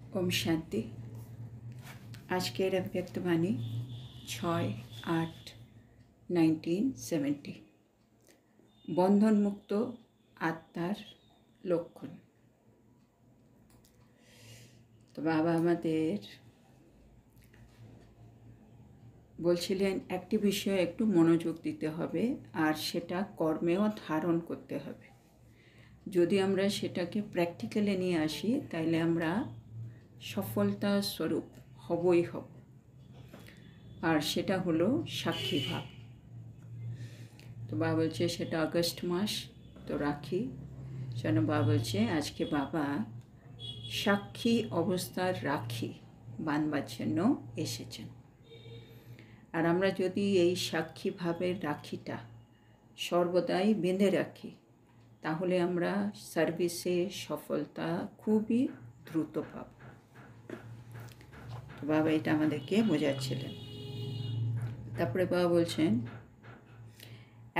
ओम शांति। आज के व्यक्तवाणी 6/8/1970 बंधन मुक्त आत्मार लक्षण। तो बाबा आमादेर বলছিলেন একটি বিষয়ে একটু মনোযোগ দিতে হবে আর সেটা কর্মেও ধারণ করতে হবে। যদি আমরা সেটাকে প্র্যাকটিক্যালি নিয়ে আসি তাহলে আমরা সফলতা স্বরূপ হবই হব। আর সেটা হলো সাক্ষী ভাব। তো বাবা বলছে সেটা আগস্ট মাস, তো রাখি যেন বাবা বলছে আজকে বাবা সাক্ষী অবস্থার রাখি বাঁধবার জন্য এসেছেন। আর আমরা যদি এই সাক্ষী ভাবের রাখিটা সর্বদাই বেঁধে রাখি তাহলে আমরা সার্ভিসে সফলতা খুবই দ্রুত পাব। তো বাবা এটা আমাদেরকে বোঝাচ্ছিলেন। তারপরে বাবা বলছেন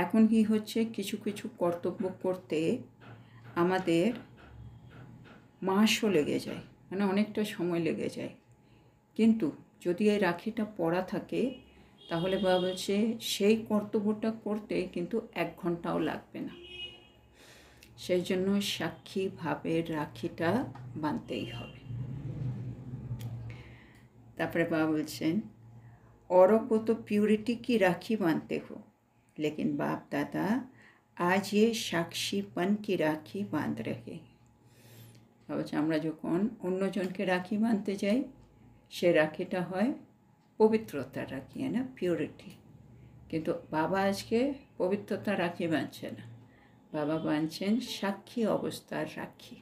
এখন কি হচ্ছে, কিছু কিছু কর্তব্য করতে আমাদের মাসও লেগে যায়, মানে অনেকটা সময় লেগে যায়। কিন্তু যদি এই রাখিটা পড়া থাকে তাহলে বাবা বলছে সেই কর্তব্যটা করতে কিন্তু 1 ঘন্টাও লাগবে না। সেই জন্য সাক্ষী ভাবের রাখিটা বাঁধতেই হবে। তারপরে বাবা বলছেন औरों को तो प्यूरिटी की राखी बांधते हो, लेकिन बाप दादा आज ये साक्षीपन की राखी बांध रहे हैं। বলছে আমরা যখন অন্যজনকে রাখি বাঁধতে যাই সে রাখিটা হয় পবিত্রতার রাখি, না পিউরিটি। কিন্তু বাবা আজকে পবিত্রতা রাখি বাঁধছে না, বাবা বাঁধছেন সাক্ষী অবস্থার রাখি।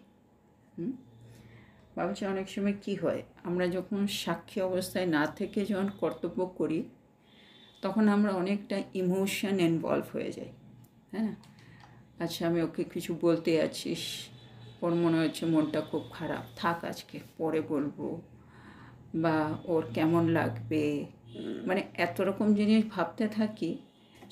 ভাবছি অনেক সময় কি হয়, আমরা যখন সাক্ষী অবস্থায় না থেকে যখন কর্তব্য করি তখন আমরা অনেকটা ইমোশন ইনভলভ হয়ে যাই। হ্যাঁ, আচ্ছা আমি ওকে কিছু বলতে আছিস, ওর মনে হচ্ছে মনটা খুব খারাপ, থাক আজকে পরে বলবো, বা ওর কেমন লাগবে, মানে এত রকম জিনিস ভাবতে থাকি।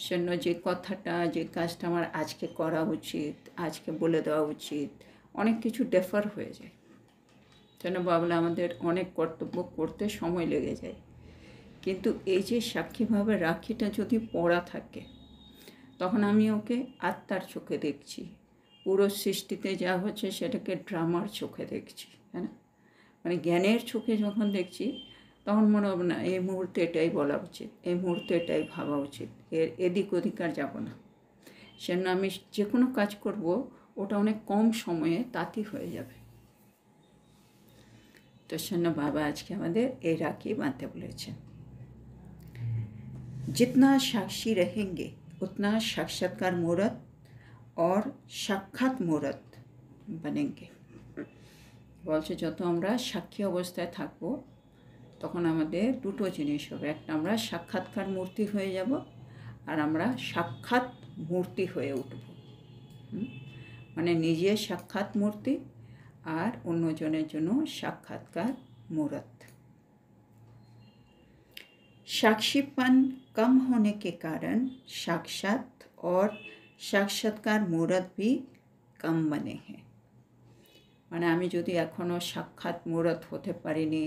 সেজন্য যে কথাটা যে কাজটা আমার আজকে করা উচিত, আজকে বলে দেওয়া উচিত, অনেক কিছু ডেফার হয়ে যায়। যেন ভাবলে আমাদের অনেক কর্তব্য করতে সময় লেগে যায়। কিন্তু এই যে সাক্ষীভাবে রাখিটা যদি পড়া থাকে তখন আমি ওকে আত্মার চোখে দেখছি, পুরো সৃষ্টিতে যা হচ্ছে সেটাকে ড্রামার চোখে দেখছি। হ্যাঁ, মানে জ্ঞানের চোখে যখন দেখছি তখন মনে হবে না এই মুহূর্তে এটাই বলা উচিত, এই মুহূর্তে এটাই ভাবা উচিত, এদিক ওদিক আর যাবো না। সেজন্য আমি যে কোনো কাজ করব ওটা অনেক কম সময়ে তাঁতি হয়ে যাবে। तो शन्न बाबा आज के हमारे ए राखी बांधते बोलेছেন जितना साक्षी रहेंगे उतना साक्षात्कार मूर्त और साक्षात मूर्त बनेंगे। বলছে যত আমরা সাক্ষী অবস্থায় থাকব তখন আমাদের দুটো জিনিস হবে, একটা আমরা সাক্ষাৎকার মূর্তি হয়ে যাব আর আমরা সাক্ষাৎ মূর্তি হয়ে উঠব। মানে নিজে সাক্ষাৎ মূর্তি আর অন্যজনের জন্য সাক্ষাৎকার मूर्त। साक्षीपन कम होने के कारण साक्षात और साक्षात्कार मूर्त भी कम बने हैं। মানে আমি যদি এখনও সাক্ষাৎ মূরত হতে পারিনি,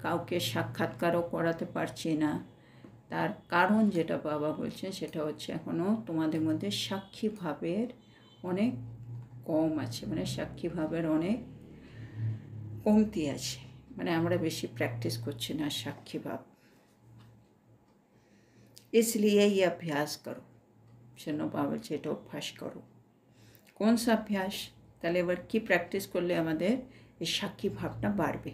কাউকে সাক্ষাৎকারও করাতে পারছি না, তার কারণ যেটা বাবা বলছেন সেটা হচ্ছে এখনও তোমাদের মধ্যে সাক্ষী ভাবের অনেক কম আছে, মানে সাক্ষী ভাবের অনেক কমতি আছে, মানে আমরা বেশি প্র্যাকটিস করছি না সাক্ষী ভাব। इसलिए ये अभ्यास करो। সেজন্য বাবা বলছে এটা অভ্যাস করো। কোন সা অভ্যাস? তাহলে এবার কি প্র্যাকটিস করলে আমাদের এই সাক্ষী ভাবটা বাড়বে।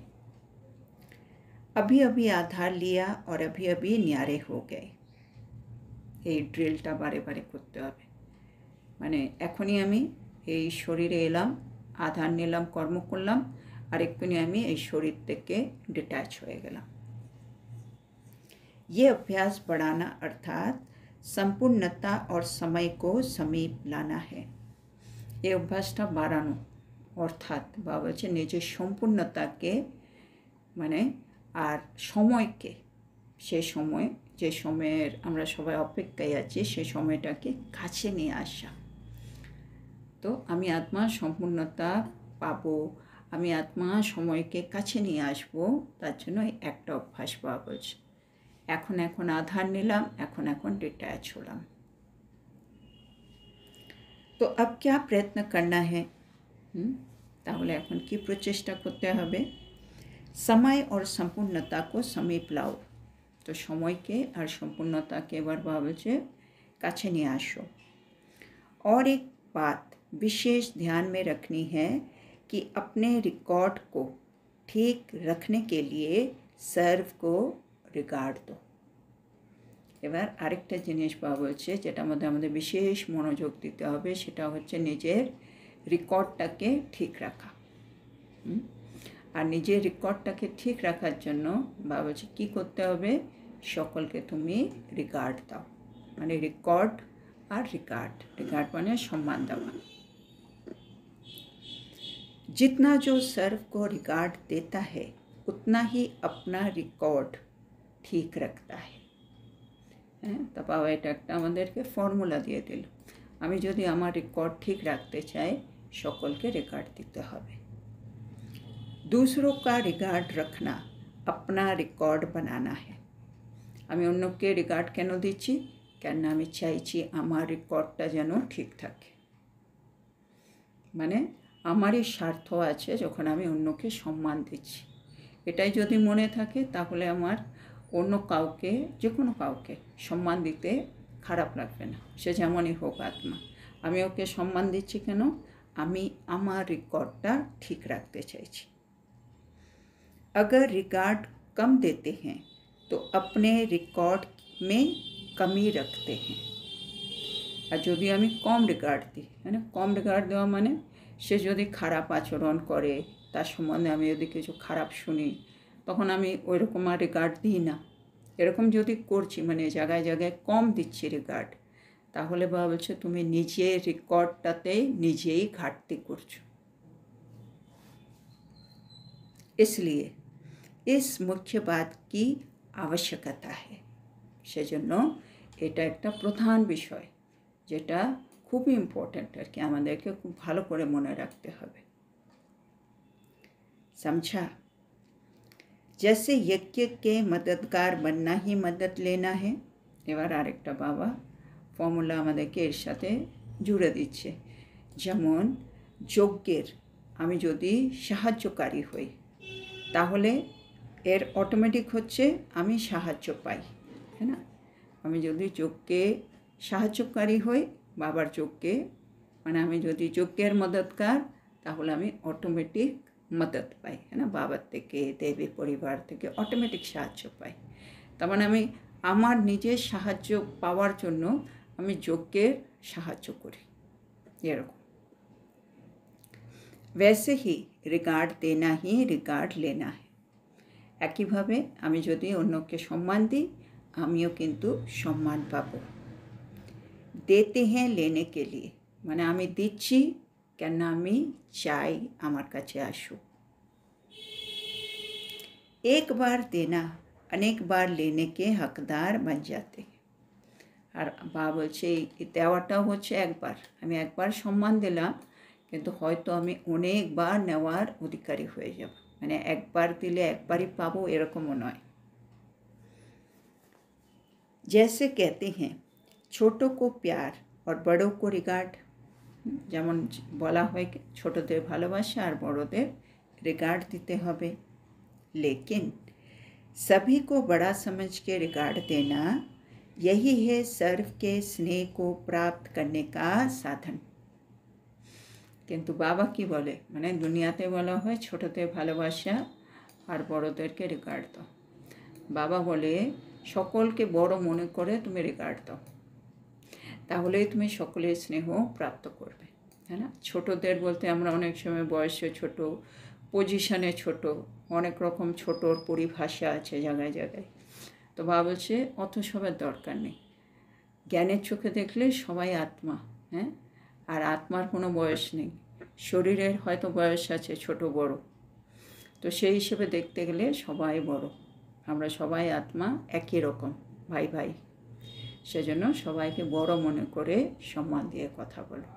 अभी अभी आधार लिया और अभी अभी न्यारे हो गए। এই ড্রিলটা বারে বারে করতে হবে। মানে এখনই আমি এই শরীরে এলাম, আধার নিলাম, কর্ম করলাম, আর এক্ষুনি আমি এই শরীর থেকে ডিট্যাচ হয়ে গেলাম। ये अभ्यास बढ़ाना अर्थात संपूर्णता और समय को समीप लाना है। এই অভ্যাসটা বাড়ানো অর্থাৎ বাবা বলছে নিজের সম্পূর্ণতাকে মানে আর সময়কে, সে সময় যে সময়ের আমরা সবাই অপেক্ষায় আছি সেই সময়টাকে কাছে নিয়ে আসা। তো আমি আত্মার সম্পূর্ণতা পাবো আমি আত্মা সময়কে কাছে নিয়ে আসবো, তার জন্য একটা অভ্যাস বাবা বলছে। এখন আধার নিলাম, এখন ডিট্যাচ হলাম। তো अब क्या प्रयत्न करना है? তাহলে এখন কি প্রচেষ্টা করতে হবে? সময় और संपूर्णता को समीप लाओ। তো সময়কে আর সম্পূর্ণতাকে এবার বাবা বলছে কাছে নিয়ে আসো। और एक बात विशेष ध्यान में रखनी है कि अपने रिकॉर्ड को ठीक रखने के लिए सर्व को रिगार्ड दो। এবার আরেকটা জিনিস বাবা বলছে যেটার মধ্যে আমাদের বিশেষ মনোযোগ দিতে হবে, সেটা হচ্ছে নিজের রেকর্ডটাকে ঠিক রাখা। আর নিজের রেকর্ডটাকে ঠিক রাখার জন্য বাবা বলছে কী করতে হবে? সকলকে তুমি রিগার্ড দাও। মানে রেকর্ড আর রিগার্ড মানে সম্মান দেওয়া। जितना जो सर्व को रिगार्ड देता है उतना ही अपना रिकॉर्ड ठीक रखता है। হ্যাঁ, তা বাবা এটা একটা আমাদেরকে ফর্মুলা দিয়ে দিল। আমি যদি আমার রেকর্ড ঠিক রাখতে চাই, সকলকে রেকর্ড দিতে হবে। दूसरों का रिगार्ड रखना अपना रिकॉर्ड बनाना है। আমি অন্যকে রিগার্ড কেন দিচ্ছি? কেন আমি চাইছি আমার রেকর্ডটা যেন ঠিক থাকে। মানে আমারই স্বার্থ আছে যখন আমি অন্যকে সম্মান দিচ্ছি। এটাই যদি মনে থাকে তাহলে আমার অন্য কাউকে, যে কোনো কাউকে সম্মান দিতে খারাপ লাগবে না, সে যেমনই হোক আত্মা। আমি ওকে সম্মান দিচ্ছি কেন? আমি আমার রেকর্ডটা ঠিক রাখতে চাইছি। अगर रिकॉर्ड कम देते हैं तो अपने रिकॉर्ड में कमी रखते हैं। আর যদি আমি কম রিগার্ড দিই, মানে কম রিগার্ড দেওয়া মানে সে যদি খারাপ আচরণ করে, তার সম্বন্ধে আমি যদি কিছু খারাপ শুনি, তখন আমি ওই রকম আর রিগার্ড দিই না। এরকম যদি করছি, মানে জায়গায় জায়গায় কম দিচ্ছি রিগার্ড, তাহলে বাবা বলছে তুমি নিজের রেকর্ডটাতেই নিজেই ঘাটতি করছো। इसलिए इस मुख्य बात की आवश्यकता है। সেজন্য এটা একটা প্রধান বিষয়, যেটা খুব ইম্পর্ট্যান্ট আর কি, আমাদেরকে খুব ভালো করে মনে রাখতে হবে। समझा? जैसे यज्ञ के मददगार बनना ही मदद लेना है। এবার আরেকটা বাবা ফর্মুলা আমাদেরকে এর সাথে জুড়ে দিচ্ছে। যেমন যজ্ঞের আমি যদি সাহায্যকারী হই, তাহলে এর অটোমেটিক হচ্ছে আমি সাহায্য পাই, তাই না? আমি যদি যজ্ঞে সাহায্যকারী হই, বাবার যজ্ঞে, মানে আমি যদি যজ্ঞের মদতকার, তাহলে আমি অটোমেটিক মদত পাই, হ্যাঁ না? বাবার থেকে, দেবী পরিবার থেকে অটোমেটিক সাহায্য পাই। তার মানে আমি আমার নিজের সাহায্য পাওয়ার জন্য আমি যজ্ঞের সাহায্য করি, এরকম। वैसे ही रिगार्ड देना ही रिगार्ड लेना है। একইভাবে আমি যদি অন্যকে সম্মান দিই, আমিও কিন্তু সম্মান পাবো। देते हैं लेने के लिए, মানে আমি দিচ্ছি কেন আমি চাই আমার কাছে আসুক। एक बार देना अनेक बार लेने के हकदार बन जाते हैं। আর বা বলছে এই দেওয়াটাও হচ্ছে একবার, আমি একবার সম্মান দিলাম, কিন্তু হয়তো আমি অনেকবার নেওয়ার অধিকারী হয়ে যাব। মানে একবার দিলে একবারই পাবো এরকমও নয়। जैसे कहते हैं छोटों को प्यार और बड़ों को रिगार्ड। যেমন বলা হয় ছোটদের ভালোবাসা আর বড়দের রিগার্ড দিতে হবে। लेकिन सभी को बड़ा समझ के रिगार्ड देना यही है सर्व के स्नेह को प्राप्त करने का साधन। কিন্তু বাবা কি বলে, মানে দুনিয়াতে বলা হয় ছোটদের ভালোবাসা আর বড়দেরকে রিগার্ড দাও। বাবা বলে সকলকে বড় মনে করে তুমি রিগার্ড দাও, তাহলেই তুমি সকলের স্নেহ প্রাপ্ত করবে, তাই না? ছোটদের বলতে আমরা অনেক সময় বয়সে ছোট, পজিশনে ছোট, অনেক রকম ছোটোর পরিভাষা আছে জায়গায় জায়গায়। তো বাবা বলছে অত সবার দরকার নেই। জ্ঞানের চোখে দেখলে সবাই আত্মা, হ্যাঁ, আর আত্মার কোনো বয়স নেই। শরীরের হয়তো বয়স আছে ছোট বড়, তো সেই হিসেবে দেখতে গেলে সবাই বড়, আমরা সবাই আত্মা একই রকম, ভাই ভাই। সেজন্য সবাইকে বড় মনে করে সম্মান দিয়ে কথা বলো,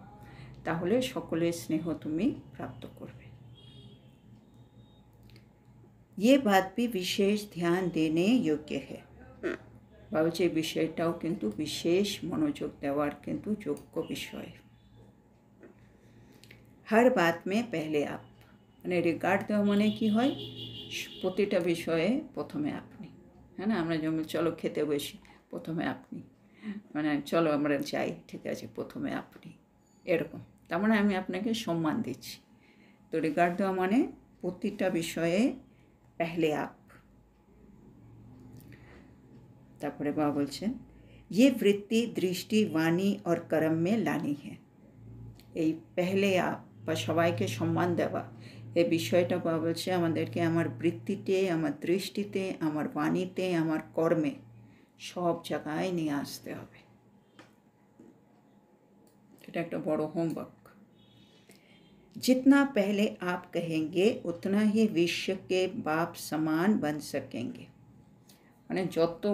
তাহলে সকলের স্নেহ তুমি প্রাপ্ত করবে। ये बात भी विशेष ध्यान देने योग्य है। ভাবছে বিষয়টাও কিন্তু বিশেষ মনোযোগ দেওয়ার কিন্তু যোগ্য বিষয়। हर बात में पहले आप মানে রিগার্ড দেওয়া মানে কি হয়, প্রতিটা বিষয়ে প্রথমে আপনি, হ্যাঁ না? আমরা যেমন চলো খেতে বসি, প্রথমে আপনি, মানে চলো আমরা যাই, ঠিক আছে, প্রথমে আপনি, এরকম। তার মানে আমি আপনাকে সম্মান দিচ্ছি। তো রিগার্ড দেওয়া মানে প্রতিটা বিষয়ে पहले आप। তারপরে বাবা বলছেন ये वृत्ति दृष्टि वाणी और कर्म में लानी है। এই पहले आप বা সবাইকে সম্মান দেওয়া, এই বিষয়টা বাবা বলছে আমাদেরকে আমার বৃত্তিতে, আমার দৃষ্টিতে, আমার বাণীতে, আমার কর্মে সব জায়গায় নিয়ে আসতে হবে। এটা একটা বড় হোমওয়ার্ক। जितना पहले आप कहेंगे उतना ही विश्व के बाप समान बन सकेंगे। মানে যত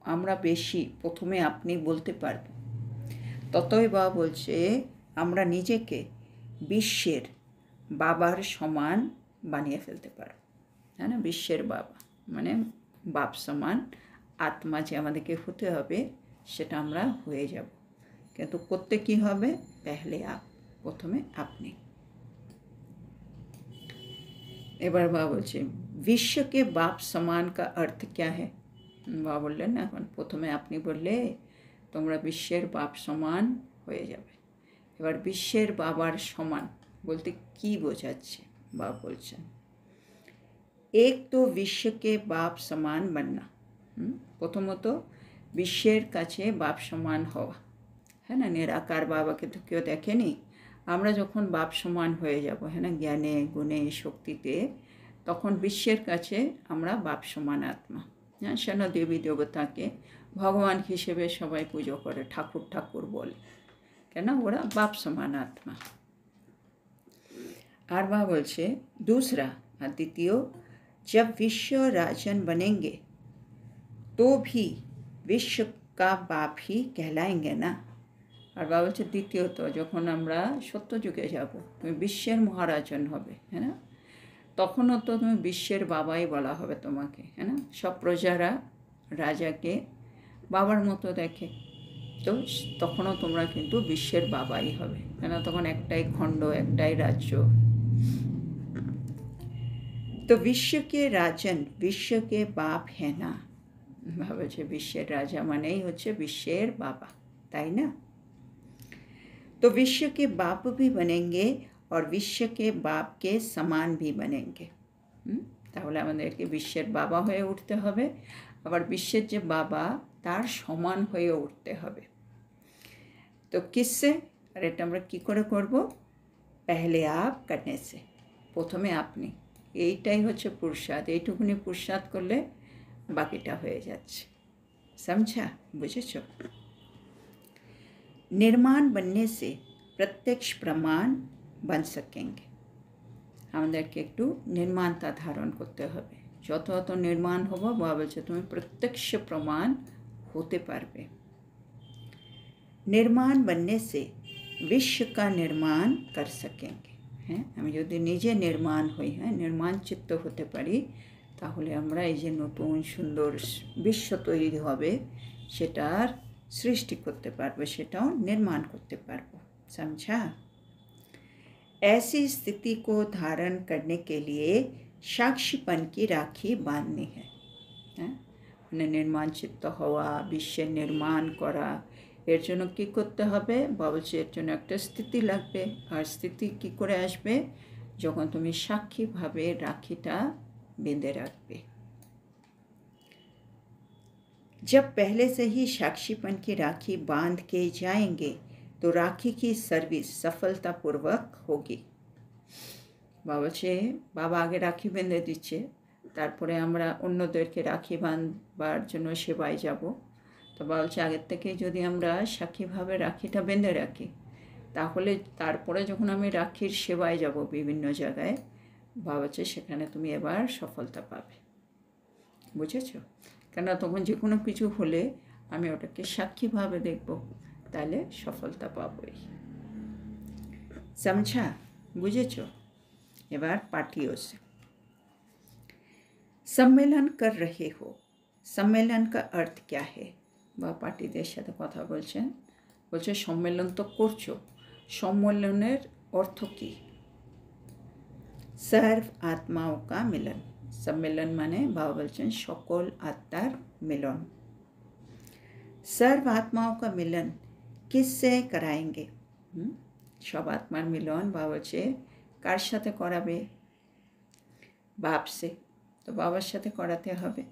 আমরা বেশি প্রথমে আপনি বলতে পারব, ততই বাবা বলছে আমরা নিজেকে বিশ্বের বাবার সমান বানিয়ে ফেলতে পারব, তাই না? বিশ্বের বাবা মানে বাপ সমান আত্মা যে আমাদেরকে হতে হবে, সেটা আমরা হয়ে যাব। কিন্তু করতে কী হবে? পহলে আপ, প্রথমে আপনি। এবার বাবা বলছে বিশ্বকে বাপ সমান কা অর্থ ক্যা হ্যায়। বাবা বললেন না, এখন প্রথমে আপনি বললে তোমরা বিশ্বের বাপ সমান হয়ে যাবে। এবার বিশ্বের বাবার সমান বলতে কি বোঝাচ্ছে বাবা বলছেন, এক তো বিশ্বকে বাপ সমান বান্না। প্রথমত বিশ্বের কাছে বাপ সমান হওয়া, হ্যাঁ না? নিরাকার বাবাকে তো কেউ দেখেনি। আমরা যখন বাপ সমান হয়ে যাব, হ্যাঁ না, জ্ঞানে গুণে শক্তিতে, তখন বিশ্বের কাছে আমরা বাপ সমান আত্মা। হ্যাঁ, সেন দেবী দেবতাকে ভগবান হিসেবে সবাই পুজো করে, ঠাকুর ঠাকুর বলে, কেন? ওরা বাপ সমান আত্মা। আর বা বলছে दूसरा আর দ্বিতীয়, जब विश्व राजन बनेंगे तो भी विश्व का बाप ही कहलाएंगे ना। আর বাবা বলছে দ্বিতীয়ত, যখন আমরা সত্যযুগে যাব, তুমি বিশ্বের মহারাজন হবে, হ্যাঁ না? তখনও তো তুমি বিশ্বের বাবাই বলা হবে তোমাকে, হ্যাঁ না? সব প্রজারা রাজাকে বাবার মতো দেখে, তো তখনও তোমরা কিন্তু বিশ্বের বাবাই হবে, কেন? তখন একটাই খণ্ড, একটাই রাজ্য। তো বিশ্বকে রাজন বিশ্বকে বাপ হ্যাঁ না। ভাবছে বিশ্বের রাজা মানেই হচ্ছে বিশ্বের বাবা, তাই না? तो विश्व के बाप भी बनेंगे और विश्व के बाप के समान भी बनेंगे। তাহলে আমাদেরকে বিশ্বের বাবা হয়ে উঠতে হবে, আবার বিশ্বের যে বাবা তার সমান হয়ে উঠতে হবে। তো কিসে? আর এটা আমরা কী করে করব? পহলে আপ করনে সে, প্রথমে আপনি। এইটাই হচ্ছে পুরুষার্থ। এইটুকুনি পুরুষার্থ করলে বাকিটা হয়ে যাচ্ছে। समझा? বুঝেছ? निर्माण बनने से प्रत्यक्ष प्रमाण बन सकेंगे। আমাদেরকে একটু নির্মাণতা ধারণ করতে হবে। যত যত নির্মাণ হবো, বাবা বলছে তুমি প্রত্যক্ষ প্রমাণ হতে পারবে। निर्माण बनने से विश्व का निर्माण कर सकेंगे। হ্যাঁ, আমি যদি নিজে নির্মাণ হই, হ্যাঁ, নির্মাণ চিত্ত হতে পারি, তাহলে আমরা এই যে নতুন সুন্দর বিশ্ব তৈরি হবে, সেটার সৃষ্টি করতে পারবো, সেটাও নির্মাণ করতে পারবো। समझा? ऐसी स्थिति को धारण करने के लिए साक्षीपन की राखी बांधनी है। হ্যাঁ, মানে নির্মাণ চিত্ত হওয়া, বিশ্বের নির্মাণ করা, এর জন্য কী করতে হবে? বলছে এর জন্য একটা স্থিতি লাগবে। আর স্থিতি কী করে আসবে? যখন তুমি সাক্ষীভাবে রাখিটা বেঁধে রাখবে। जब पहले से ही साक्षीपन की राखी बांध के जाएंगे तो राखी की सर्विस सफलतापूर्वक होगी। বাবা বলছে বাবা আগে রাখি বেঁধে দিচ্ছে, তারপরে আমরা অন্যদেরকে রাখি বাঁধবার জন্য সেবায় যাব। তো বাবা বলছে আগের থেকে যদি আমরা সাক্ষীভাবে রাখিটা বেঁধে রাখি, তাহলে তারপরে যখন আমি রাখির সেবায় যাব বিভিন্ন জায়গায়, বাবা বলছে সেখানে তুমি এবার সফলতা পাবে। বুঝেছ? কেন? তখন যে কোনো কিছু হলে আমি ওটাকে সাক্ষীভাবে দেখব, তাহলে সফলতা পাবই। समझा? বুঝেছ? এবার পাঠিও সে সম্মেলন कर रहे हो, সম্মেলন का अर्थ क्या है? বা পার্টিদের সাথে কথা বলছেন, বলছে সম্মেলন তো করছো, সম্মেলনের অর্থ কী? सर्व आत्माओं का मिलन, सम्मेलन माने बाबा बोलছেন সকল आत्मार मिलन। सर्व आत्माओं का मिलन किससे कराएंगे? सब आत्मार मिलन बाबा বলছে কার সাথে করাবে? बाप से, तो बाबार साथे कराते हबे।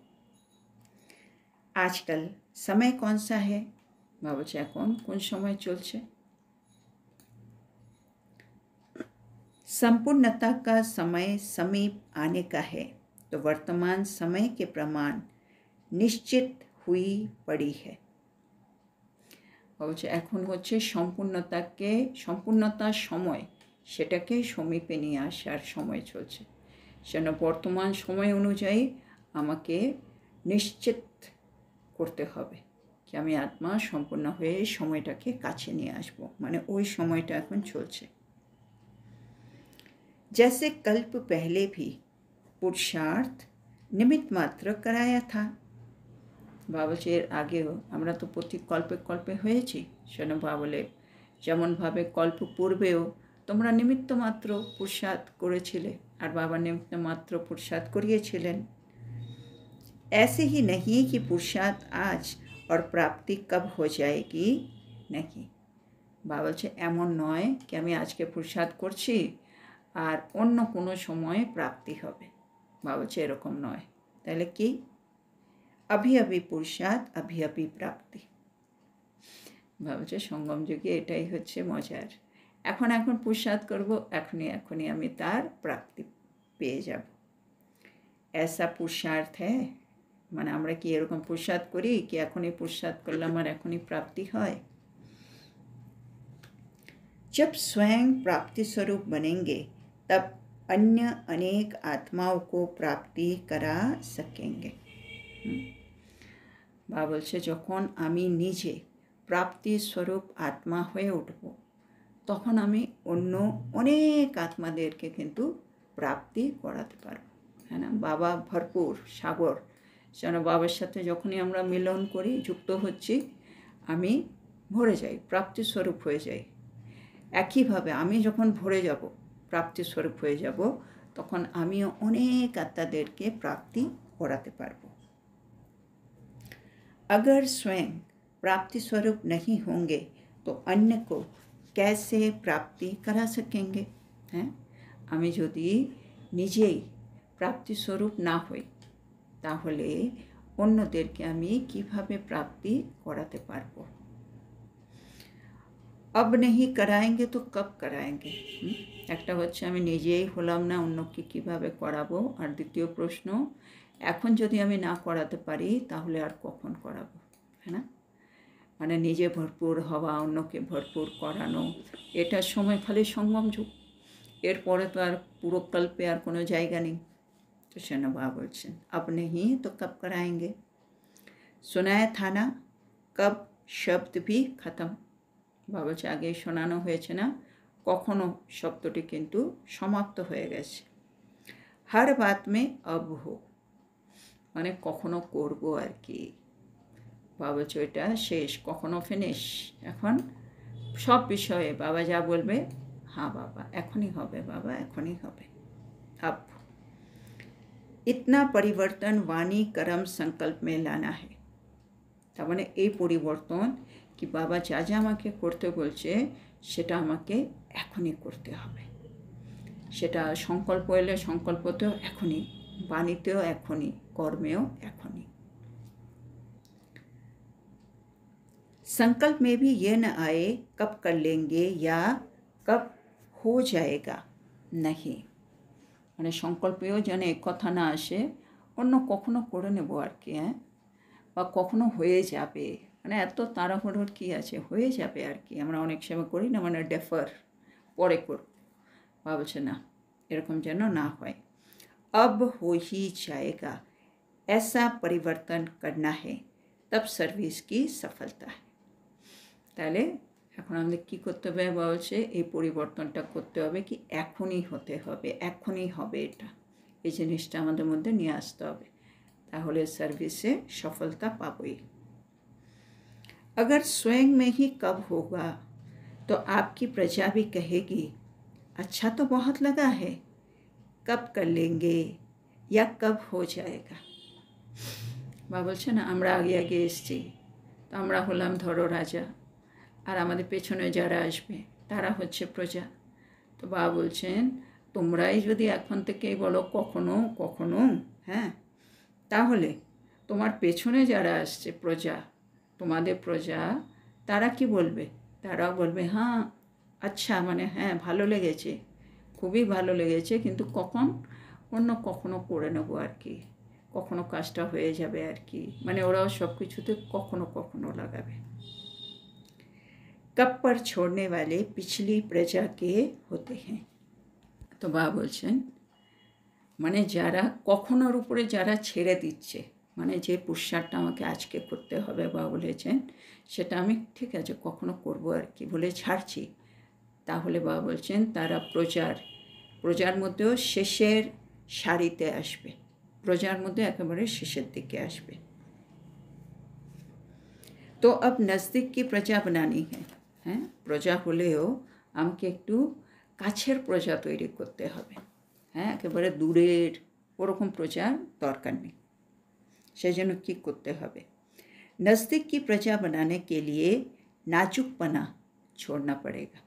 आजकल समय कौन सा है? बाबा বলছে এখন কোন সময় চলছে? संपूर्णता का समय समीप आने का है, तो वर्तमान समय के प्रमाण निश्चित हुई पड़ी है। বলছে এখন হচ্ছে সম্পূর্ণতার সময়, সেটাকে সমীপে নিয়ে আসার সময় চলছে। সেজন্য বর্তমান সময় অনুযায়ী আমাকে নিশ্চিত করতে হবে कि আমি আত্মা সম্পূর্ণ হয়ে সময়টাকে কাছে নিয়ে আসব, মানে ওই সময়টা এখন চলছে। जैसे कल्प पहले भी पुरुषार्थ निमित्त मात्र कराया था, বাবা বলছে এর আগেও আমরা তো প্রতি কল্পে কল্পে হয়েছি। সেজন্য বাবা বলে যেমনভাবে কল্প পূর্বেও তোমরা নিমিত্ত মাত্র পুরুষার্থ করেছিলে, আর বাবা নিমিত্ত মাত্র পুরুষার্থ করিয়েছিলেন। ऐसे ही नहीं कि पुरुषार्थ आज और प्राप्ति कब हो जाएगी नहीं, বাবা বলছে এমন নয় কি আমি আজকে পুরুষার্থ করছি আর অন্য কোনো সময় প্রাপ্তি হবে। বাবা বলছে এরকম নয়। তাহলে কি? अभी अभी पुरुषार्थ अभी अभी प्राप्ति। বাবা বলছে সঙ্গম যুগে এটাই হচ্ছে মজার, এখন এখন পুরুষার্থ করব, এখনই এখনই আমি তার প্রাপ্তি পেয়ে যাব। ऐसा पुरुषार्थ है, মানে আমরা কি এরকম পুরুষার্থ করি কি এখনই পুরুষার্থ করলে আমার এখনই প্রাপ্তি হয়? जब स्वयं प्राप्ति स्वरूप बनेंगे तब अन्य अनेक आत्माओं को प्राप्ति करा सकेंगे। বাবা বলছে যখন আমি নিজে প্রাপ্তি স্বরূপ আত্মা হয়ে উঠব, তখন আমি অন্য অনেক আত্মাদেরকে কিন্তু প্রাপ্তি করাতে পারব। হ্যাঁ না, বাবা ভরপুর সাগর, যেন বাবার সাথে যখনই আমরা মিলন করি, যুক্ত হচ্ছি, আমি ভরে যাই, প্রাপ্তি স্বরূপ হয়ে যাই। একইভাবে আমি যখন ভরে যাব, প্রাপ্তি স্বরূপ হয়ে যাব, তখন আমিও অনেক আত্মাদেরকে প্রাপ্তি করাতে পারব। अगर स्वयं प्राप्ति स्वरूप नहीं होंगे तो अन्य को कैसे प्राप्ति करा सकेंगे? हैं, আমি যদি নিজেই প্রাপ্তি স্বরূপ না হই, তাহলে অন্যদেরকে আমি কিভাবে প্রাপ্তি করাতে পারব? अब नहीं कराएंगे तो कब कराएंगे? একটা হচ্ছে আমি নিজেই হলাম না, অন্যকে কিভাবে করাবো, আর দ্বিতীয় প্রশ্ন, এখন যদি আমি না করাতে পারি তাহলে আর কখন করাবো? হ্যাঁ না, মানে নিজে ভরপুর হওয়া, অন্যকে ভরপুর করানো, এটার সময় খালি সঙ্গম যুগ, এরপরে তো আর পুরো কল্পে আর কোনো জায়গা নেই। তো সেনা বাবা বলছেন अब नहीं तो कब कराएंगे? सुनाया था ना कब शब्द भी खत्म। বাবা বলছে আগে শোনানো হয়েছে না, কখনো শব্দটি কিন্তু সমাপ্ত হয়ে গেছে। हर बात में अब हो, মানে কখনো করব আর কি। বাবা বলছে ওইটা শেষ, কখনো ফিনিশ। এখন সব বিষয়ে বাবা যা বলবে, হ্যাঁ বাবা এখনই হবে, বাবা এখনই হবে। अब इतना परिवर्तन वाणी कर्म संकल्प में लाना है, তার মানে এই পরিবর্তন কি বাবা যা যা আমাকে করতে বলছে সেটা আমাকে এখনই করতে হবে। সেটা সংকল্প এলে সংকল্পতেও এখনই, বাণীতেও এখনই, কর্মেও এখনই। संकल्प में भी ये न आए कब कर लेंगे या कब हो जाएगा नहीं, মানে সংকল্পেও যেন এক কথা না আসে অন্য কখনো করে নেব আর কি, হ্যাঁ, বা কখনো হয়ে যাবে, মানে এত তাড়াহুড়োর কী আছে, হয়ে যাবে আর কি। আমরা অনেক সময় করি না, মানে ডেফার, পরে করব। বাবা বলছে না, এরকম যেন না হয়। अब हो ही जाएगा, ऐसा परिवर्तन करना है, तब सर्विस की सफलता है। তাহলে এখন আমাদের কী করতে হবে? বলছে এই পরিবর্তনটা করতে হবে কি এখনই হতে হবে, এখনই হবে, এটা এই জিনিসটা আমাদের মধ্যে নিয়ে আসতে হবে। ताहले सर्विसे सफलता पाबोई। अगर स्वयं में ही कब होगा तो आपकी प्रजा भी कहेगी अच्छा तो बहुत लगा है, कब कर लेंगे या कब हो जाएगा। বা বলছে না আমরা আগে আগে এসেছি, তো আমরা হলাম ধরো রাজা, আর আমাদের পেছনে যারা আসবে তারা হচ্ছে প্রজা। তো বাবা বলছেন তোমরাই যদি এখন থেকেই বলো কখনো কখনো, হ্যাঁ, তাহলে তোমার পেছনে যারা আসছে প্রজা, তোমাদের প্রজা, তারা কি বলবে? তারাও বলবে হ্যাঁ আচ্ছা, মানে হ্যাঁ ভালো লেগেছে, খুবই ভালো লেগেছে, কিন্তু কখন অন্য কখনো করে নেবো আর কি, কখনো কাজটা হয়ে যাবে আর কি, মানে ওরাও সব কিছুতে কখনো কখনো লাগাবে। कब पर छोड़ने वाले पिछली प्रजा के होते हैं। তো বাবা বলছেন মানে যারা কখনোর উপরে যারা ছেড়ে দিচ্ছে, মানে যে পুরস্কারটা আমাকে আজকে করতে হবে বাবা বলেছেন সেটা আমি ঠিক আছে কখনো করবো আর কি বলে ছাড়ছি, তাহলে বাবা বলছেন তারা প্রজার মধ্যেও শেষের সারিতে আসবে, প্রজার মধ্যে একেবারে শেষের দিকে আসবে। তো अब नज़दीक की प्रजा बनानी है, হ্যাঁ, প্রজা হলেও আমাকে একটু কাছের প্রজা তৈরি করতে হবে, হ্যাঁ, একেবারে দূরের ওরকম প্রজার দরকার নেই। সেই জন্য কী করতে হবে? नज़दीक की प्रजा बनाने के लिए नाजुकपना छोड़ना पड़ेगा।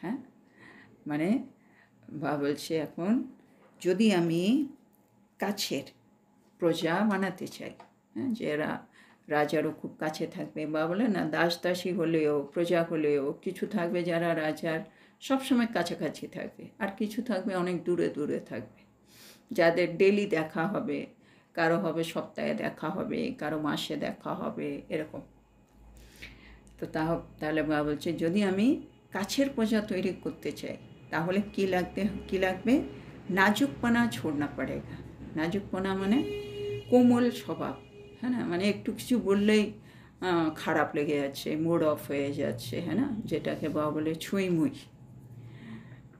হ্যাঁ, মানে বা বলছে এখন যদি আমি কাছের প্রজা বানাতে চাই, হ্যাঁ, যারা রাজারও খুব কাছে থাকবে, বা বলে না দাস দাসী হলেও প্রজা হলেও কিছু থাকবে যারা রাজার সবসময় কাছাকাছি থাকবে, আর কিছু থাকবে অনেক দূরে দূরে থাকবে, যাদের ডেলি দেখা হবে, কারো হবে সপ্তাহে দেখা হবে, কারো মাসে দেখা হবে, এরকম। তো তাহলে বাবা বলছে যদি আমি কাছের প্রজা তৈরি করতে চাই তাহলে কী লাগবে? নাজুকপনা छोड़ना पड़ेगा। নাজুকপনা মানে কোমল স্বভাব, হ্যাঁ না, মানে একটু কিছু বললেই খারাপ লেগে যাচ্ছে, মুড অফ হয়ে যাচ্ছে, হ্যাঁ না, যেটাকে বাবা বলে ছুঁইমুই,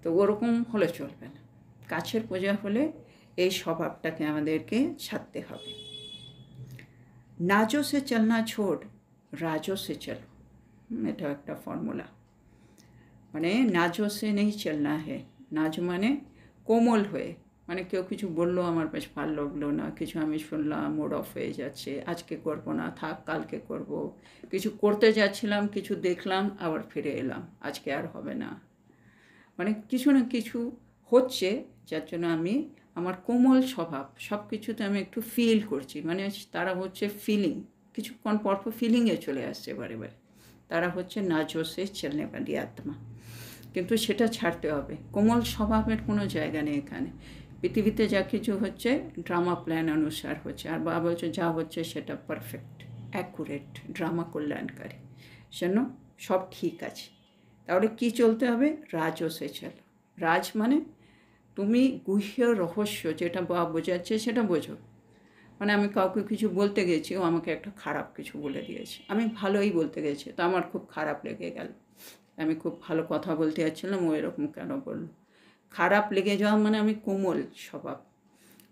তো ওরকম হলে চলবে না। কাছের প্রজা হলে এই স্বভাবটাকে আমাদেরকে ছাড়তে হবে। নাজো সে চলনা ছোড় রাজো সে চলো, এটা একটা ফর্মুলা। মানে নাজো সে নেই চলনা হে, নাজো মানে কোমল হয়ে, মানে কেউ কিছু বললো আমার বেশ ভালো লাগলো না, কিছু আমি শুনলাম মুড অফ হয়ে যাচ্ছে, আজকে করবো না, থাক কালকে করব, কিছু করতে যাচ্ছিলাম, কিছু দেখলাম আবার ফিরে এলাম, আজকে আর হবে না, মানে কিছু না কিছু হচ্ছে যার জন্য আমি আমার কোমল স্বভাব সব কিছুতে আমি একটু ফিল করছি, মানে তারা হচ্ছে ফিলিং, কিছুক্ষণ পরপর ফিলিংয়ে চলে আসছে বারে বারে, তারা হচ্ছে নাজো সে চলনে वाली আত্মা। কিন্তু সেটা ছাড়তে হবে, কোমল স্বভাবের কোনো জায়গা নেই এখানে। পৃথিবীতে যা কিছু হচ্ছে ড্রামা প্ল্যান অনুসার হচ্ছে, আর বাবা বলছে যা হচ্ছে সেটা পারফেক্ট অ্যাকুরেট ড্রামা কল্যাণকারী, সেজন্য সব ঠিক আছে। তাহলে কি চলতে হবে? রাজও সে চলো। রাজ মানে তুমি গুহ্য রহস্য যেটা বাবা বোঝাচ্ছে সেটা বোঝো, মানে আমি কাউকে কিছু বলতে গেছি, ও আমাকে একটা খারাপ কিছু বলে দিয়েছে, আমি ভালোই বলতে গেছি, তো আমার খুব খারাপ লেগে গেল, আমি খুব ভালো কথা বলতে যাচ্ছিলাম, ও এরকম কেন বললো, খারাপ লেগে যাওয়া মানে আমি কোমল স্বভাব।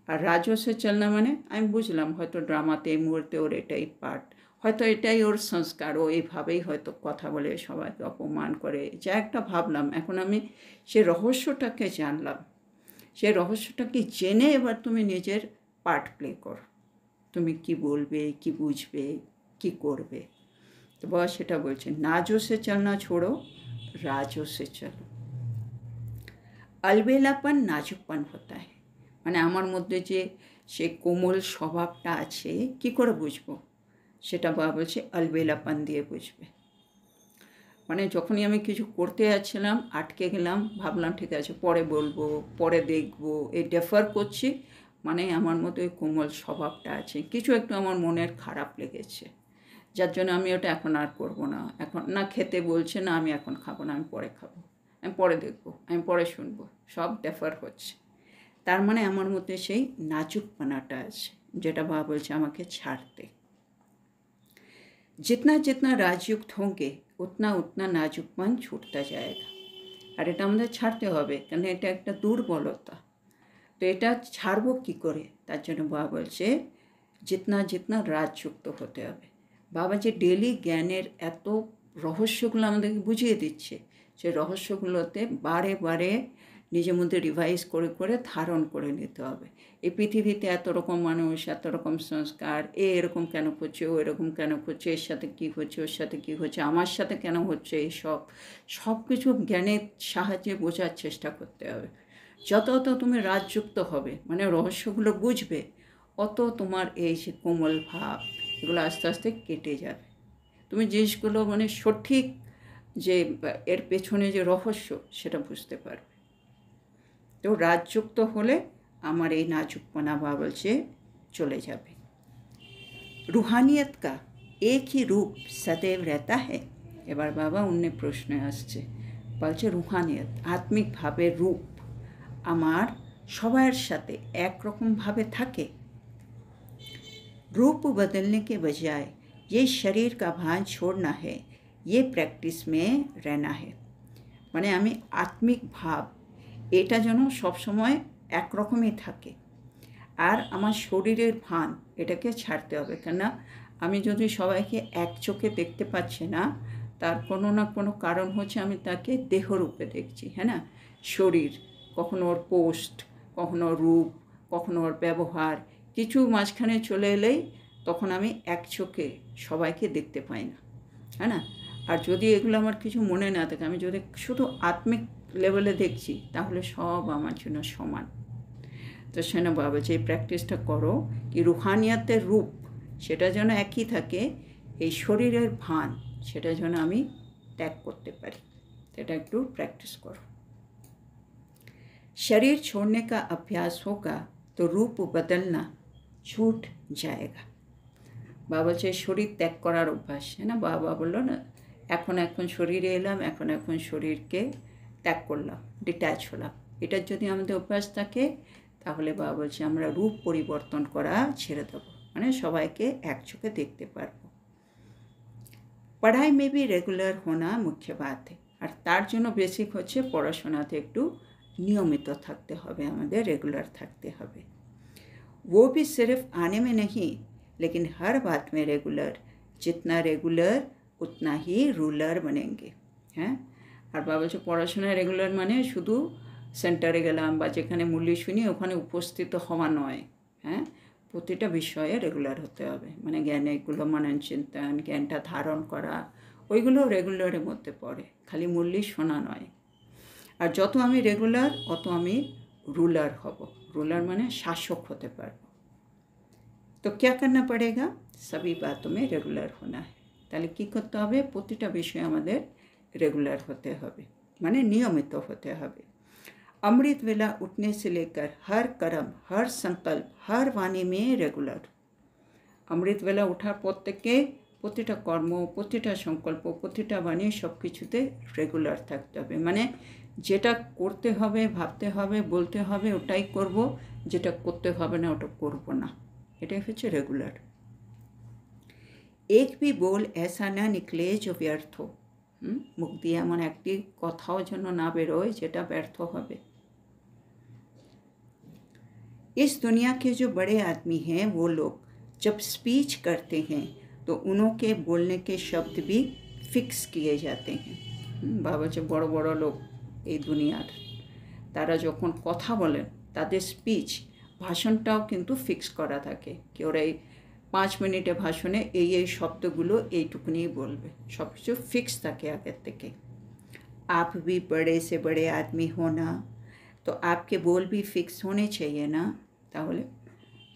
আর রাজস্বে চলনা মানে আমি বুঝলাম হয়তো ড্রামাতে এই মুহূর্তে ওর এটাই পার্ট, হয়তো এটাই ওর সংস্কার, ও এইভাবেই হয়তো কথা বলে সবাইকে অপমান করে, যা একটা ভাবলাম, এখন আমি সে রহস্যটাকে জানলাম, সে রহস্যটাকে জেনে এবার তুমি নিজের পার্ট প্লে করো, তুমি কি বলবে, কি বুঝবে, কি করবে। তো বাবা সেটা বলছে নাজো সে চলনা ছোড়ো রাজো সে চলো। अलबेलापन नाजुकपन होता है, মানে আমার মধ্যে যে সে কোমল স্বভাবটা আছে কি করে বুঝবো, সেটা বাবা বলছে अलबेलापन দিয়ে বুঝবে। মানে যখনই আমি কিছু করতে যাচ্ছিলাম আটকে গেলাম, ভাবলাম ঠিক আছে পরে বলবো, পরে দেখবো, এই ডেফার করছি, মানে আমার মধ্যে ওই কোমল স্বভাবটা আছে, কিছু একটু আমার মনের খারাপ লেগেছে, যার জন্য আমি ওটা এখন আর করবো না, এখন না খেতে বলছে, না আমি এখন খাবো না, আমি পরে খাবো, আমি পরে দেখবো, আমি পরে শুনবো, সব ডেফার হচ্ছে। তার মানে আমার মধ্যে সেই নাজুকপনাটা আছে, যেটা বাবা বলছে আমাকে ছাড়তে। जितना जितना राजयुक्त होंगे उतना उतना नाजुकपन छूटता जाएगा। আর এটা আমাদের ছাড়তে হবে, কারণ এটা একটা দুর্বলতা। তো এটা ছাড়বো কী করে? তার জন্য বাবা বলছে जितना जितना রাজযুক্ত হতে হবে। বাবা যে ডেলি জ্ঞানের এত রহস্যগুলো আমাদেরকে বুঝিয়ে দিচ্ছে, যে রহস্যগুলোতে বারে বারে নিজের মধ্যে রিভাইজ করে করে ধারণ করে নিতে হবে। এই পৃথিবীতে এত রকম মানুষ, এত রকম সংস্কার, এ এরকম কেন করছে, ও এরকম কেন করছে, এর সাথে কী হচ্ছে, ওর সাথে কী হচ্ছে, আমার সাথে কেন হচ্ছে, এইসব সব কিছু জ্ঞানের সাহায্যে বোঝার চেষ্টা করতে হবে। যত অত তুমি রাজযুক্ত হবে, মানে রহস্যগুলো বুঝবে, অত তোমার এই যে কোমল ভাব এগুলো আস্তে আস্তে কেটে যাবে। তুমি জিনিসগুলো মানে সঠিক যে এর পেছনে যে রহস্য সেটা বুঝতে পারবে। তো রাজযুক্ত হলে আমার এই নাজুকপনা ভাব से चले जाবে। रूहानियत का एक ही रूप सदैव रहता है। এবার বাবা অন্য প্রশ্নে আসছে, বলছে রুহানিয়ত আত্মিক ভাবের রূপ আমার সবার সাথে একরকমভাবে থাকে। रूप बदलने के बजाय ये शरीर का भान छोड़ना है, ये प्रैक्टिस में रहना है। মানে আমি আত্মিক ভাব এটা যেন সবসময় একরকমই থাকে, আর আমার শরীরের ভান এটাকে ছাড়তে হবে। কেননা আমি যদি সবাইকে এক চোখে দেখতে পাচ্ছি না, তার কোনো না কোনো কারণ হচ্ছে আমি তাকে দেহরূপে দেখছি, হ্যাঁ না? শরীর, কখনো ওর পোস্ট, কখনো রূপ, কখনো ওর ব্যবহার, কিছু মাঝখানে চলে এলেই তখন আমি এক চোখে সবাইকে দেখতে পাই না, হ্যাঁ না? আর যদি এগুলো আমার কিছু মনে না থাকে, আমি যদি শুধু আত্মিক লেভেলে দেখছি, তাহলে সব আমার জন্য সমান। তো সেনা বাবা যে প্র্যাকটিসটা করো কি রুহানিয়াতের রূপ সেটা যেন একই থাকে, এই শরীরের ভান সেটা যেন আমি ত্যাগ করতে পারি, সেটা একটু প্র্যাকটিস করো। शरीर छोड़ने का अभ्यास होगा तो रूप बदलना छूट जाएगा। বাবা বলছে শরীর ত্যাগ করার অভ্যাস, হ্যাঁ না? বাবা বললো না, এখন এখন শরীরে এলাম, এখন এখন শরীরকে ত্যাগ করলাম, ডিট্যাচ হলাম। এটার যদি আমাদের অভ্যাস থাকে তাহলে বাবা বলছে আমরা রূপ পরিবর্তন করা ছেড়ে দেবো, মানে সবাইকে এক চোখে দেখতে পারবো। पढ़ाई में भी रेगुलर होना मुख्य बात है। আর তার জন্য বেসিক হচ্ছে পড়াশোনাতে একটু নিয়মিত থাকতে হবে, আমাদের রেগুলার থাকতে হবে। वो भी सिर्फ आने में नहीं, लेकिन हर बात में रेगुलर। जितना रेगुलर उतना ही रूलर बनेंगे। হ্যাঁ, আর বাবা বলছে পড়াশোনায় রেগুলার মানে শুধু সেন্টারে গেলাম বা যেখানে মূল্য শুনি ওখানে উপস্থিত হওয়া নয়, হ্যাঁ, প্রতিটা বিষয়ে রেগুলার হতে হবে। মানে জ্ঞানেগুলো মনন চিন্তন, জ্ঞানটা ধারণ করা, ওইগুলো রেগুলারের মধ্যে পড়ে, খালি মূল্য শোনা নয়। আর যত আমি রেগুলার অত আমি रूलर হব। रूलर মানে শাসক হতে পারবো। তো क्या करना पड़ेगा? सभी बातों में रेगुलर होना है। তাহলে কী করতে হবে? প্রতিটা বিষয়ে আমাদের রেগুলার হতে হবে, মানে নিয়মিত হতে হবে। अमृत वेला उठने से लेकर हर कर्म, हर संकल्प, हर वाणी में रेगुलर। अमृत वेला उठार পর থেকে প্রতিটা কর্ম, প্রতিটা সংকল্প, প্রতিটা বাণী সব কিছুতে রেগুলার থাকতে হবে। মানে যেটা করতে হবে, ভাবতে হবে, বলতে হবে ওটাই করব, যেটা করতে হবে না ওটা করব না, এটাই হচ্ছে রেগুলার। एक भी बोल ऐसा ना निकले जो व्यर्थ हो। মুখ দিয়ে এমন একটি কথাও যেন না বেরোয় যেটা ব্যর্থ হবে। इस दुनिया के जो बड़े आदमी हैं वो लोग जब स्पीच करते हैं तो उनके बोलने के शब्द भी फिक्स किए जाते हैं। বাবা যে বড় বড় লোক এই দুনিয়ার, তারা যখন কথা বলেন তাদের স্পিচ, ভাষণটাও কিন্তু ফিক্স করা থাকে, কি ওরা এই 5 মিনিটে ভাষণে এই এই শব্দগুলো এইটুকুনি বলবে, সব কিছু ফিক্স থাকে আগের থেকে। आप भी बड़े से बड़े आदमी हो ना, तो आपके बोल भी फिक्स होने चाहिए ना। তাহলে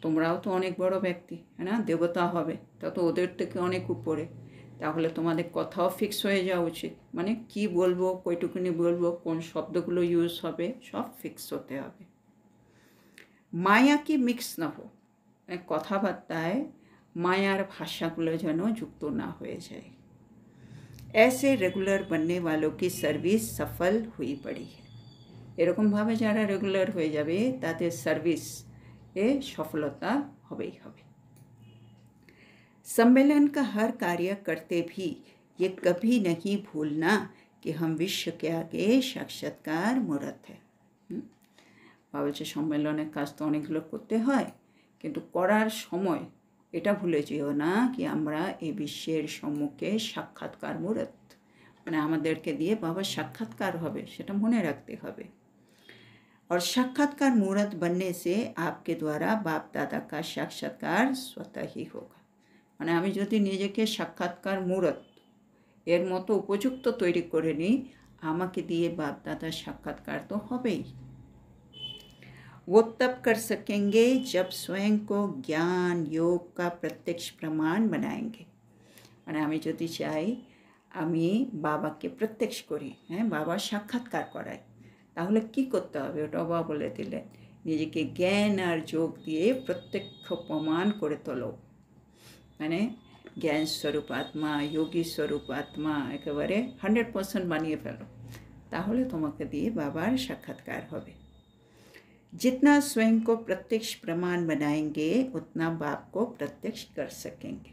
তোমরাও তো অনেক বড় ব্যক্তি, হ্যাঁ না? দেবতা হবে, তা তো ওদের থেকে অনেক উপরে, তাহলে তোমাদের কথাও ফিক্স হয়ে যাওয়া উচিত। মানে কি বলবো, কইটুকুনি বলবো, কোন শব্দগুলো ইউজ হবে, সব ফিক্স হতে হবে। মায়া কি মিক্স না হো, কথাবার্তায় মায়ার ভাষাগুলো যেন যুক্ত না হয়ে যায়। ऐसे रेगुलर बनने वालों की सर्विस सफल हुई पड़ी है। এরকমভাবে যারা রেগুলার হয়ে যাবে তাদের সার্ভিস এ সফলতা হবেই হবে। सम्मेलन का हर कार्य करते भी ये कभी नहीं भूलना कि हम विश्व के आगे साक्षात्कार मूर्त है। বলছে সম্মেলনের কাজ তো অনেকগুলো করতে হয়, কিন্তু করার সময় এটা ভুলে যেও না কি আমরা এই বিশ্বের সম্মুখে সাক্ষাৎকার মূরত, মানে আমাদেরকে দিয়ে বাবার সাক্ষাৎকার হবে, সেটা মনে রাখতে হবে। और साक्षात्कार मूर्त बनने से आपके द्वारा बाप दादा का साक्षात्कार स्वतः ही होगा। মানে আমি যদি নিজেকে সাক্ষাৎকার মূরত এর মতো উপযুক্ত তৈরি করে নিই, আমাকে দিয়ে বাপ দাদার সাক্ষাৎকার তো হবেই। वो तब कर सकेंगे जब स्वयं को ज्ञान योग का प्रत्यक्ष प्रमाण बनाएंगे। মানে আমি যদি চাই আমি বাবাকে প্রত্যক্ষ করি, হ্যাঁ, বাবার সাক্ষাৎকার করাই, তাহলে কি করতে হবে ওটা বাবা বলে দিলেন, নিজেকে জ্ঞান আর যোগ দিয়ে প্রত্যক্ষ প্রমাণ করে তোলো। মানে জ্ঞান স্বরূপ আত্মা, যোগী স্বরূপ আত্মা একেবারে 100% বানিয়ে ফেলো, তাহলে তোমাকে দিয়ে বাবার সাক্ষাৎকার হবে। जितना स्वयं को प्रत्यक्ष प्रमाण बनाएंगे उतना बाप को प्रत्यक्ष कर सकेंगे।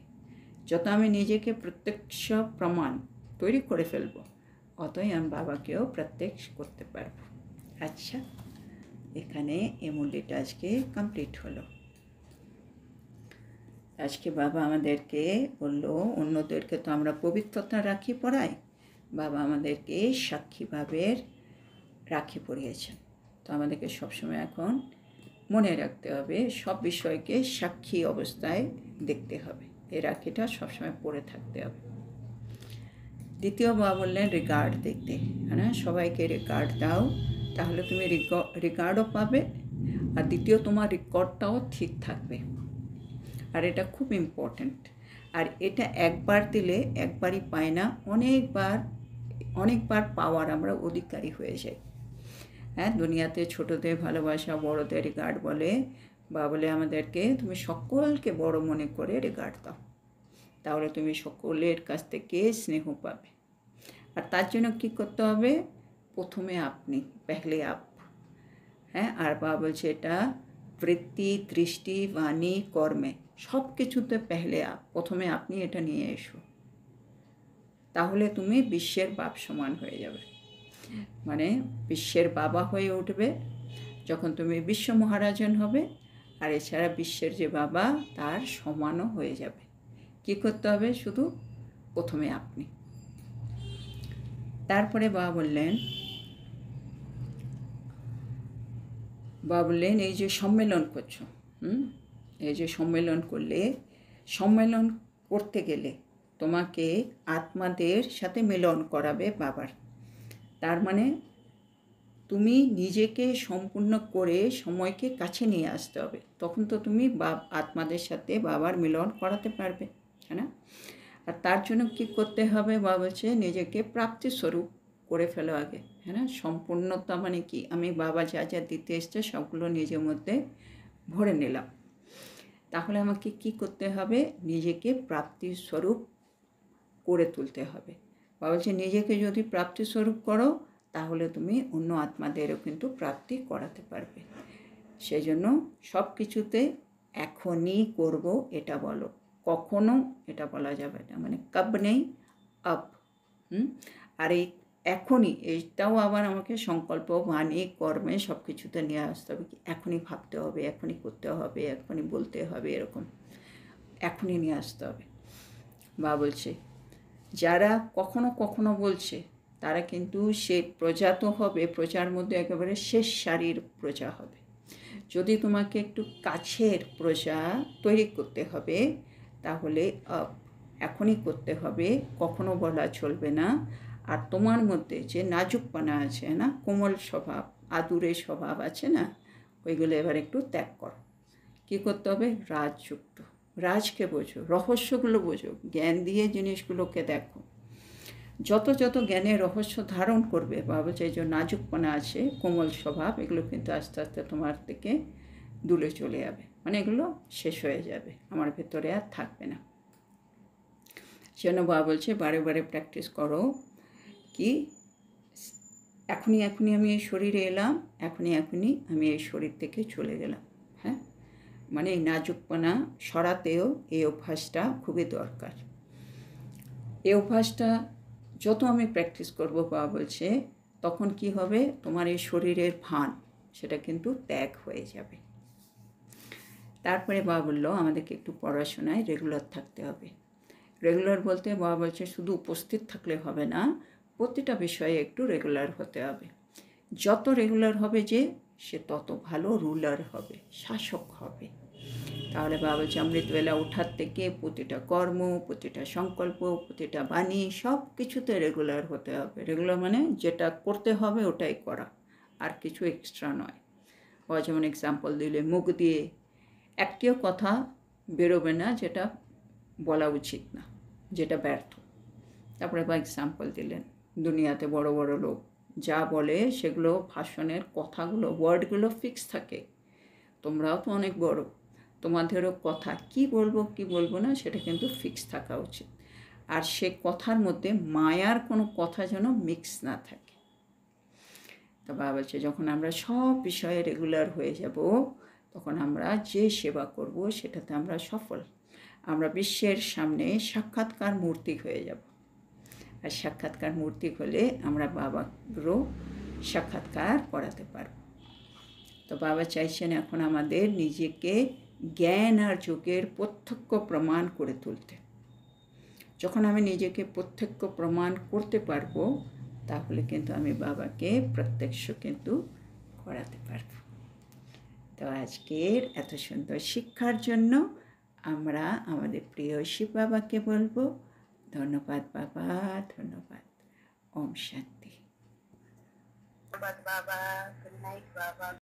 যত আমি নিজেকে প্রত্যক্ষ প্রমাণ তৈরি করে ফেলব, অতই আমি বাবাকেও প্রত্যক্ষ করতে পারব। আচ্ছা, এখানে এই মুরলিটা আজকে কমপ্লিট হলো। আজকে বাবা আমাদেরকে বললো, অন্যদেরকে তো আমরা পবিত্রতা রাখি পড়াই, বাবা আমাদেরকে সাক্ষীভাবের রাখি পড়িয়েছেন। তো আমাদেরকে সবসময় এখন মনে রাখতে হবে, সব বিষয়কে সাক্ষী অবস্থায় দেখতে হবে, এই রাখিটা সবসময় পড়ে থাকতে হবে। দ্বিতীয় বাবা বললেন রিগার্ড দেখতে, হ্যাঁ, সবাইকে রিগার্ড দাও, তাহলে তুমি রিগার্ডও পাবে, আর দ্বিতীয় তোমার রেকর্ডটাও ঠিক থাকবে। আর এটা খুব ইম্পর্ট্যান্ট। আর এটা একবার দিলে একবারই পায় না, অনেকবার পাওয়ার আমরা অধিকারী হয়ে যাই। হ্যাঁ, দুনিয়াতে ছোটদের ভালোবাসা, বড়দের রিগার্ড বলে, বা বলে আমাদেরকে তুমি সকলকে বড় মনে করে রিগার্ড দাও, তাহলে তুমি সকলের কাছ থেকে স্নেহ পাবে। আর তার জন্য কী করতে হবে, প্রথমে আপনি, পেহলে আপ। হ্যাঁ, আর বাবা বলছে এটা বৃত্তি, দৃষ্টি, বাণী, কর্মে সব কিছুতে পেহলে আপ, প্রথমে আপনি এটা নিয়ে এসো, তাহলে তুমি বিশ্বের বাপ সমান হয়ে যাবে। মানে বিশ্বের বাবা হয়ে উঠবে যখন তুমি বিশ্ব মহারাজন হবে, আর এছাড়া বিশ্বের যে বাবা তার সমানও হয়ে যাবে। কী করতে হবে, শুধু প্রথমে আপনি। তারপরে বাবা বললেন এই যে সম্মেলন করছো, এই যে সম্মেলন করতে গেলে তোমাকে আত্মাদের সাথে মিলন করাবে বাবার। তার মানে তুমি নিজেকে সম্পূর্ণ করে সময়কে কাছে নিয়ে আসতে হবে, তখন তো তুমি আত্মাদের সাথে বাবার মিলন করাতে পারবে, হ্যাঁ না? আর তার জন্য কী করতে হবে, বাবা বলছে নিজেকে প্রাপ্তিস্বরূপ করে ফেলো আগে, হ্যাঁ না? সম্পূর্ণতা মানে কি, আমি বাবা যা যা দিতে এসছে সবগুলো নিজের মধ্যে ভরে নিলাম। তাহলে আমাকে কি করতে হবে, নিজেকে প্রাপ্তিস্বরূপ করে তুলতে হবে। বাবা বলছে নিজেকে যদি প্রাপ্তিস্বরূপ করো, তাহলে তুমি অন্য আত্মাদেরও কিন্তু প্রাপ্তি করাতে পারবে। সেই জন্য সব কিছুতে এখনই করব এটা বলো, কখনো এটা বলা যাবে না, মানে কব নেই আব। আর এই এখনই, এইটাও আবার আমাকে সংকল্প, বাণী, কর্মে সব কিছুতে নিয়ে আসতে হবে। কি এখনই ভাবতে হবে, এখনই করতে হবে, এখনই বলতে হবে, এরকম এখনই নিয়ে আসতে হবে। বা বলছে যারা কখনো কখনো বলছে তারা কিন্তু সে প্রজা তো হবে, প্রজার মধ্যে একেবারে শেষ সারির প্রজা হবে। যদি তোমাকে একটু কাছের প্রজা তৈরি করতে হবে, তাহলে এখনই করতে হবে, কখনো বলা চলবে না। আর তোমার মধ্যে যে নাজুকপনা আছে না, কোমল স্বভাব, আদুরে স্বভাব আছে না, ওইগুলো এবার একটু ত্যাগ করো। কী করতে হবে, রাজযুক্ত, রাজকে বোঝো, রহস্যগুলো বোঝো, জ্ঞান দিয়ে জিনিসগুলোকে দেখো। যত যত জ্ঞানের রহস্য ধারণ করবে, বাবা যে যে নাজুকপনা আছে, কোমল স্বভাব, এগুলো কিন্তু আস্তে আস্তে তোমার থেকে দূরে চলে যাবে, মানে এগুলো শেষ হয়ে যাবে, আমার ভেতরে আর থাকবে না। সেজন্য বাবা বলছে বারে বারে প্র্যাকটিস করো, কি এখনই আমি এই শরীরে এলাম, এখনই আমি এই শরীর থেকে চলে গেলাম। হ্যাঁ, মানে এই নাজুকপনা সরাতেও এই অভ্যাসটা খুবই দরকার। এই অভ্যাসটা যত আমি প্র্যাকটিস করব, বাবা বলছে, তখন কি হবে, তোমার এই শরীরের ভান সেটা কিন্তু ত্যাগ হয়ে যাবে। তারপরে বাবা বললো আমাদেরকে একটু পড়াশোনায় রেগুলার থাকতে হবে। রেগুলার বলতে বাবা বলছে শুধু উপস্থিত থাকলে হবে না, প্রতিটা বিষয়ে একটু রেগুলার হতে হবে। যত রেগুলার হবে যে সে তত ভালো রুলার হবে, শাসক হবে। তাহলে বাবা বলছে অমৃতবেলা ওঠার থেকে প্রতিটা কর্ম, প্রতিটা সংকল্প, প্রতিটা বাণী সব কিছুতে রেগুলার হতে হবে। রেগুলার মানে যেটা করতে হবে ওটাই করা, আর কিছু এক্সট্রা নয়। বাবা যেমন এক্সাম্পল দিলে মুখ দিয়ে একটিও কথা বেরোবে না যেটা বলা উচিত না, যেটা ব্যর্থ। তারপরে বা এক্সাম্পল দিলেন দুনিয়াতে বড় বড় লোক যা বলে সেগুলো ভাষণের কথাগুলো, ওয়ার্ডগুলো ফিক্স থাকে। তোমরাও তো অনেক বড়, তোমাদেরও কথা কি বলবো না সেটা কিন্তু ফিক্স থাকা উচিত। আর সে কথার মধ্যে মায়ার কোনো কথা যেন মিক্স না থাকে। তা বাবা বলছে যখন আমরা সব বিষয়ে রেগুলার হয়ে যাব তখন আমরা যে সেবা করব সেটাতে আমরা সফল। আমরা বিশ্বের সামনে সাক্ষাৎকার মূর্তি হয়ে যাব। আর সাক্ষাৎকার মূর্তি হলে আমরা বাবারও সাক্ষাৎকার করাতে পারব। তো বাবা চাইছেন এখন আমাদের নিজেকে জ্ঞান আর যোগের প্রত্যক্ষ প্রমাণ করে তুলতে। যখন আমি নিজেকে প্রত্যক্ষ প্রমাণ করতে পারবো তাহলে কিন্তু আমি বাবাকে প্রত্যক্ষ কিন্তু করাতে পারব। তো আজকের এত সুন্দর শিক্ষার জন্য আমরা আমাদের প্রিয় শিব বাবাকে বলবো ধন্যবাদ বাবা, ধন্যবাদ। ওম শান্তি। ধন্যবাদ বাবা। গুড নাইট বাবা।